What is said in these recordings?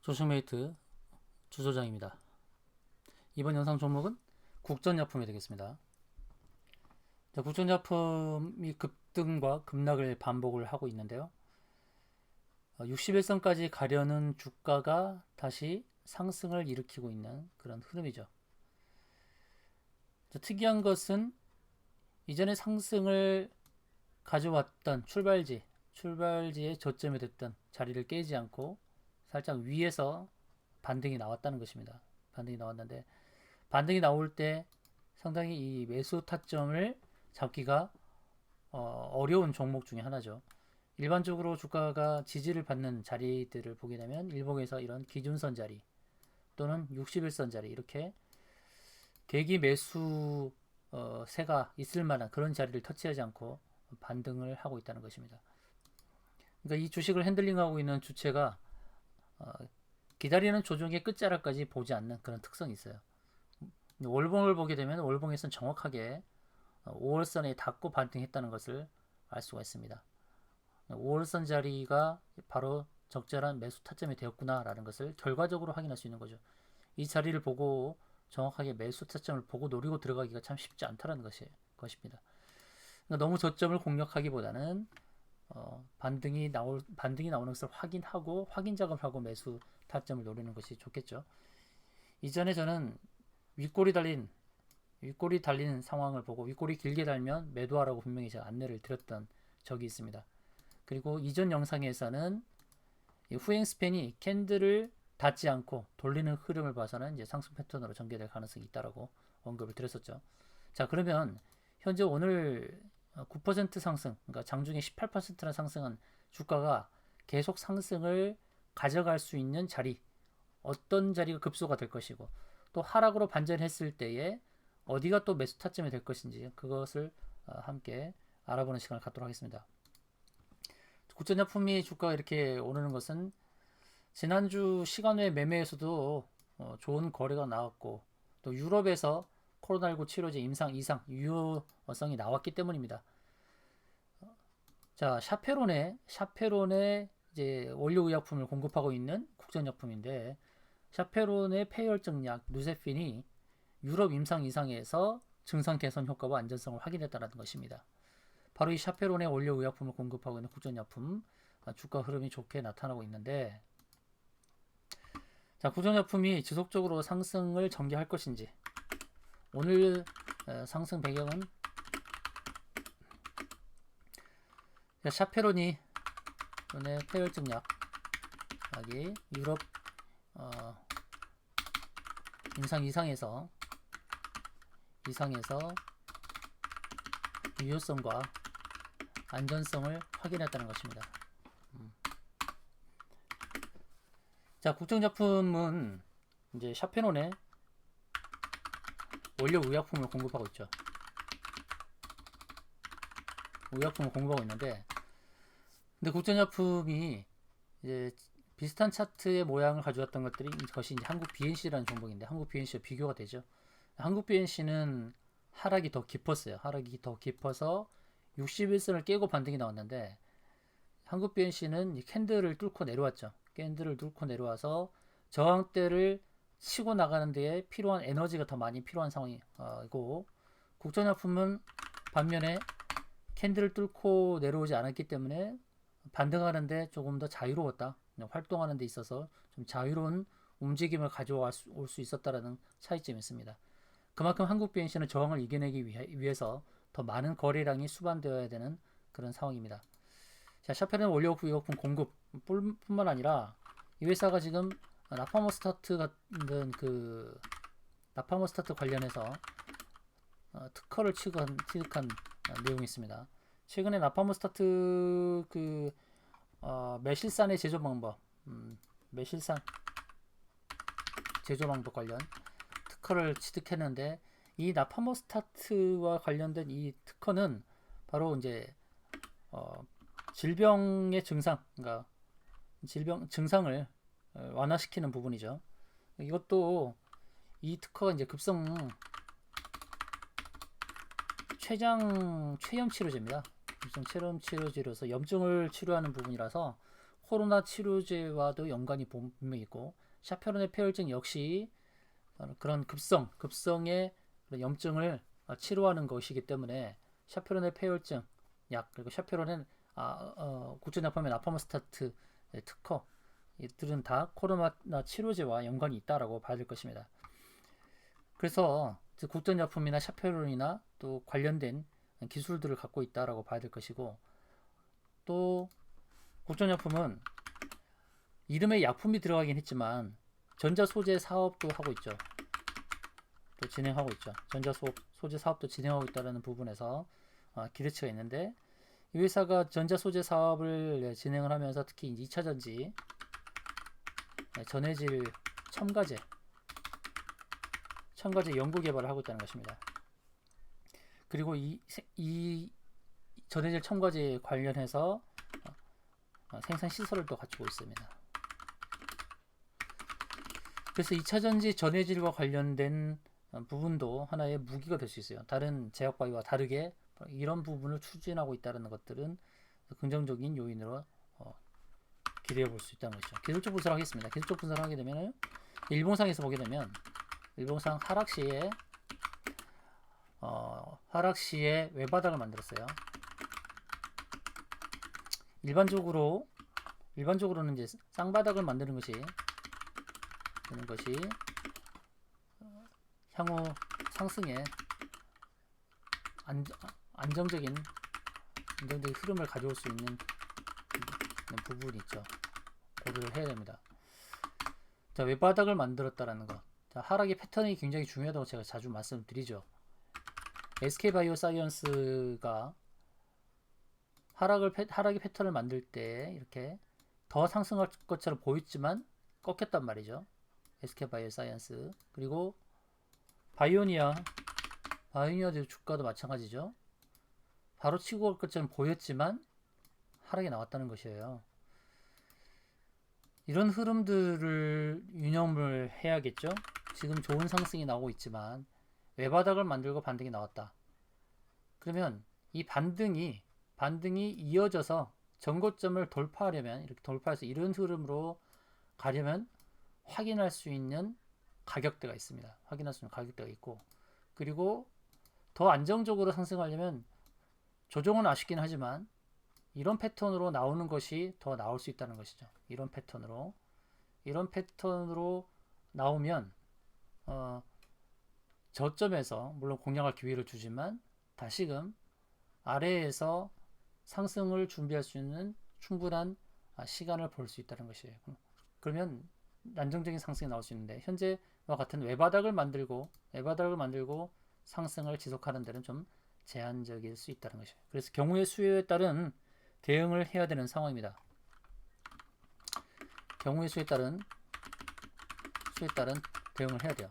조식메이트 주소장입니다. 이번 영상 종목은 국전약품이 되겠습니다. 자, 국전약품이 급등과 급락을 반복을 하고 있는데요. 61선까지 가려는 주가가 다시 상승을 일으키고 있는 그런 흐름이죠. 자, 특이한 것은 이전에 상승을 가져왔던 출발지의 저점이 됐던 자리를 깨지 않고 살짝 위에서 반등이 나왔다는 것입니다. 반등이 나왔는데 반등이 나올 때 상당히 이 매수 타점을 잡기가 어려운 종목 중에 하나죠. 일반적으로 주가가 지지를 받는 자리들을 보게 되면 일봉에서 이런 기준선 자리 또는 61선 자리 이렇게 대기 매수 세가 있을 만한 그런 자리를 터치하지 않고 반등을 하고 있다는 것입니다. 그러니까 이 주식을 핸들링하고 있는 주체가 어, 기다리는 조정의 끝자락까지 보지 않는 그런 특성이 있어요. 월봉을 보게 되면 월봉에서는 정확하게 5월선에 닿고 반등했다는 것을 알 수가 있습니다. 5월선 자리가 바로 적절한 매수 타점이 되었구나라는 것을 결과적으로 확인할 수 있는 거죠. 이 자리를 보고 정확하게 매수 타점을 보고 노리고 들어가기가 참 쉽지 않다는 것입니다. 그러니까 너무 저점을 공략하기보다는 반등이 나오는 것을 확인하고 확인 작업하고 매수 타점을 노리는 것이 좋겠죠. 이전에 저는 윗골이 달린 상황을 보고 윗골이 길게 달면 매도하라고 분명히 제가 안내를 드렸던 적이 있습니다. 그리고 이전 영상에서는 후행 스팬이 캔들을 닫지 않고 돌리는 흐름을 봐서는 이제 상승 패턴으로 전개될 가능성이 있다라고 언급을 드렸었죠. 자, 그러면 현재 오늘 9% 상승, 그러니까 장중에 18%나 상승한 주가가 계속 상승을 가져갈 수 있는 자리, 어떤 자리가 급소가 될 것이고 또 하락으로 반전했을 때에 어디가 또 매수 타점이 될 것인지 그것을 함께 알아보는 시간을 갖도록 하겠습니다. 국전약품이 주가가 이렇게 오르는 것은 지난주 시간외 매매에서도 좋은 거래가 나왔고 또 유럽에서 코로나19 치료제 임상 이상 유효성이 나왔기 때문입니다. 자, 샤페론의 이제 원료의약품을 공급하고 있는 국전약품인데 샤페론의 폐혈증약 누세핀이 유럽 임상 이상에서 증상 개선 효과와 안전성을 확인했다는 것입니다. 바로 이 샤페론의 원료의약품을 공급하고 있는 국전약품 주가 흐름이 좋게 나타나고 있는데 자, 국전약품이 지속적으로 상승을 전개할 것인지 오늘 상승 배경은 샤페론이 폐혈증 약이 유럽 임상 이상에서 유효성과 안전성을 확인했다는 것입니다. 자, 국전제품은 이제 샤페론의 원료 의약품을 공급하고 있죠. 의약품을 공급하고 있는데, 근데 국전제품이 이제 비슷한 차트의 모양을 가져왔던 것이 이제 한국 BNC라는 종목인데, 한국 BNC와 비교가 되죠. 한국 BNC는 하락이 더 깊었어요. 하락이 더 깊어서 61선을 깨고 반등이 나왔는데, 한국 BNC는 캔들을 뚫고 내려왔죠. 캔들을 뚫고 내려와서 저항대를 치고 나가는 데에 필요한 에너지가 더 많이 필요한 상황이고, 국전약품은 반면에 캔들을 뚫고 내려오지 않았기 때문에 반등하는데 조금 더 자유로웠다. 활동하는 데 있어서 좀 자유로운 움직임을 가져올 수 있었다라는 차이점이 있습니다. 그만큼 한국 BNC는 저항을 이겨내기 위해서 더 많은 거래량이 수반되어야 되는 그런 상황입니다. 자, 샤페는 원료의약품 공급뿐만 아니라 이 회사가 지금 나파모스타트 같은 나파모스타트 관련해서 특허를 취득한 내용이 있습니다. 최근에 나파모스타트 메실산의 제조 방법, 메실산 제조 방법 관련 특허를 취득했는데 이 나파모스타트와 관련된 이 특허는 바로 이제 질병의 그러니까 증상을 완화시키는 부분이죠. 이것도 이 특허가 이제 최염 치료제입니다. 급성 체험 치료제로서 염증을 치료하는 부분이라서 코로나 치료제와도 연관이 분명히 있고, 샤페론의 폐혈증 역시 그런 급성의 그런 염증을 치료하는 것이기 때문에 샤페론의 폐혈증 약, 그리고 샤페론의 국전약품인 아파모스타트 특허, 이들은 다 코로나 치료제와 연관이 있다라고 봐야 될 것입니다. 그래서 국전약품이나 샤페론이나 또 관련된 기술들을 갖고 있다라고 봐야 될 것이고, 또 국전약품은 이름에 약품이 들어가긴 했지만 전자소재 사업도 하고 있죠. 또 진행하고 있죠. 전자소재 사업도 진행하고 있다는 부분에서 기대치가 있는데, 이 회사가 전자소재 사업을 진행을 하면서 특히 2차전지 전해질 첨가제 연구 개발을 하고 있다는 것입니다. 그리고 이 전해질 첨가제에 관련해서 생산 시설을 또 갖추고 있습니다. 그래서 2차전지 전해질과 관련된 부분도 하나의 무기가 될 수 있어요. 다른 제약바이오와 다르게 이런 부분을 추진하고 있다는 것들은 긍정적인 요인으로 기대해 볼 수 있다는 것이죠. 기술적 분석을 하겠습니다. 기술적 분석을 하게 되면 일봉상에서 보게 되면 일봉상 하락시에 외바닥을 만들었어요. 일반적으로는 이제 쌍바닥을 만드는 것이 향후 상승에 안정적인 흐름을 가져올 수 있는 부분이 있죠. 고려를 해야 됩니다. 자, 외바닥을 만들었다라는 것. 자, 하락의 패턴이 굉장히 중요하다고 제가 자주 말씀드리죠. SK바이오사이언스가 하락의 패턴을 만들 때 이렇게 더 상승할 것처럼 보였지만 꺾였단 말이죠. SK바이오사이언스. 그리고 바이오니아 주가도 마찬가지죠. 바로 치고 갈 것처럼 보였지만 하락이 나왔다는 것이에요. 이런 흐름들을 유념을 해야겠죠. 지금 좋은 상승이 나오고 있지만 외바닥을 만들고 반등이 나왔다. 그러면 이 반등이 이어져서 전고점을 돌파하려면, 이렇게 돌파해서 이런 흐름으로 가려면 확인할 수 있는 가격대가 있습니다. 확인할 수 있는 가격대가 있고, 그리고 더 안정적으로 상승하려면 조정은 아쉽긴 하지만 이런 패턴으로 나오는 것이 더 나올 수 있다는 것이죠. 이런 패턴으로 나오면 저점에서 물론 공략할 기회를 주지만 다시금 아래에서 상승을 준비할 수 있는 충분한 시간을 볼 수 있다는 것이에요. 그러면 안정적인 상승이 나올 수 있는데, 현재와 같은 외바닥을 만들고 상승을 지속하는 데는 좀 제한적일 수 있다는 것이에요. 그래서 경우의 수요에 따른 대응을 해야 되는 상황입니다. 경우의 수에 따른 대응을 해야 돼요.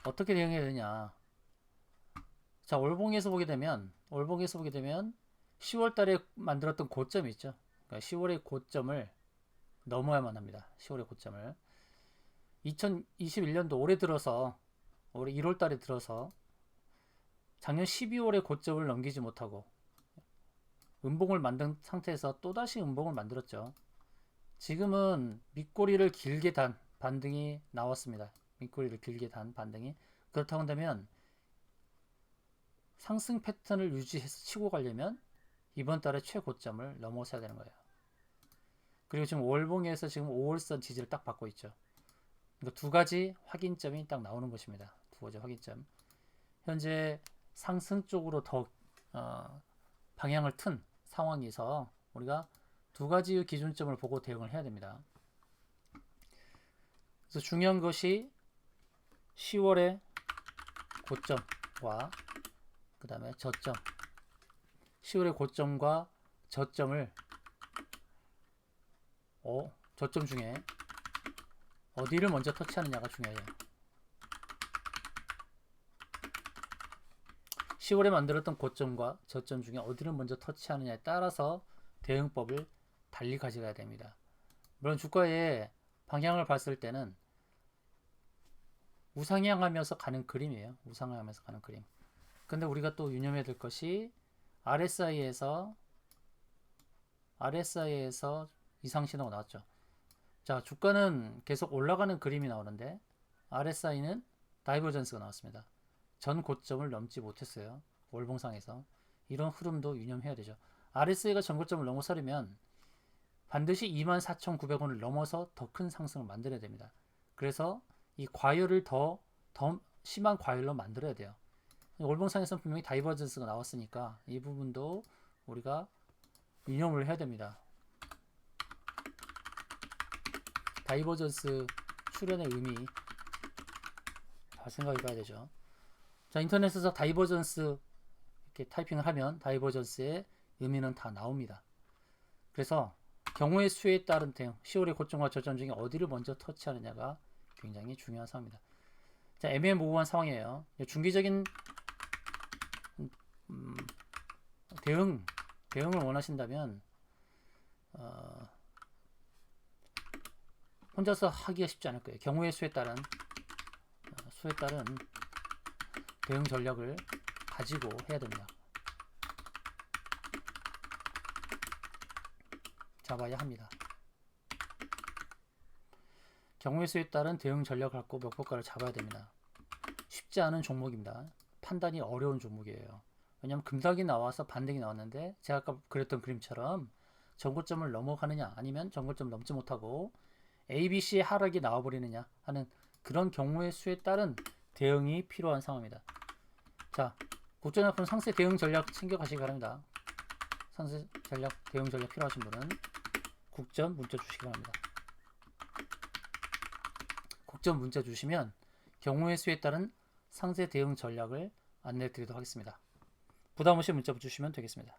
어떻게 대응해야 되냐? 자, 월봉에서 보게 되면 10월 달에 만들었던 고점이 있죠. 그러니까 10월의 고점을 넘어야만 합니다. 10월의 고점을. 2021년도 올해 1월 달에 들어서 작년 12월의 고점을 넘기지 못하고 음봉을 만든 상태에서 또다시 음봉을 만들었죠. 지금은 밑꼬리를 길게 단 반등이 나왔습니다. 밑꼬리를 길게 단 반등이. 그렇다고 한다면 상승 패턴을 유지해서 치고 가려면 이번 달에 최고점을 넘어서야 되는 거예요. 그리고 지금 월봉에서 지금 5월선 지지를 딱 받고 있죠. 그러니까 두 가지 확인점이 딱 나오는 것입니다. 두 가지 확인점. 현재 상승 쪽으로 더 방향을 튼 상황에서 우리가 두 가지의 기준점을 보고 대응을 해야 됩니다. 그래서 중요한 것이 10월의 고점과 그 다음에 저점, 10월의 고점과 저점을 저점 중에 어디를 먼저 터치하느냐가 중요해요. 10월에 만들었던 고점과 저점 중에 어디를 먼저 터치하느냐에 따라서 대응법을 달리 가져가야 됩니다. 물론 주가의 방향을 봤을 때는 우상향하면서 가는 그림이에요. 우상향하면서 가는 그림. 근데 우리가 또 유념해야 될 것이 RSI에서 RSI에서 이상 신호가 나왔죠. 자, 주가는 계속 올라가는 그림이 나오는데 RSI는 다이버전스가 나왔습니다. 전 고점을 넘지 못했어요. 월봉상에서. 이런 흐름도 유념해야 되죠. RSI가 전 고점을 넘어서려면 반드시 24,900원을 넘어서 더 큰 상승을 만들어야 됩니다. 그래서 이 과열을 더 심한 과열로 만들어야 돼요. 월봉상에서는 분명히 다이버전스가 나왔으니까 이 부분도 우리가 유념을 해야 됩니다. 다이버전스 출현의 의미 잘 생각해 봐야 되죠. 자, 인터넷에서 다이버전스 이렇게 타이핑을 하면 다이버전스의 의미는 다 나옵니다. 그래서 경우의 수에 따른 대응, 10월의 고점과 저점 중에 어디를 먼저 터치하느냐가 굉장히 중요한 상황입니다. 자, 애매모호한 상황이에요. 중기적인 대응을 원하신다면 혼자서 하기가 쉽지 않을 거예요. 경우의 수에 따른 대응 전략을 가지고 해야 됩니다. 잡아야 합니다. 경우의 수에 따른 대응 전략을 갖고 목표가를 잡아야 됩니다. 쉽지 않은 종목입니다. 판단이 어려운 종목이에요. 왜냐하면 금닥이 나와서 반등이 나왔는데 제가 아까 그렸던 그림처럼 전고점을 넘어가느냐 아니면 전고점 넘지 못하고 ABC의 하락이 나와버리느냐 하는 그런 경우의 수에 따른 대응이 필요한 상황입니다. 자, 국전 앞으로 상세 대응 전략 챙겨가시기 바랍니다. 상세 전략 대응 전략 필요하신 분은 국전 문자 주시기 바랍니다. 국전 문자 주시면 경우의 수에 따른 상세 대응 전략을 안내해 드리도록 하겠습니다. 부담 없이 문자 주시면 되겠습니다.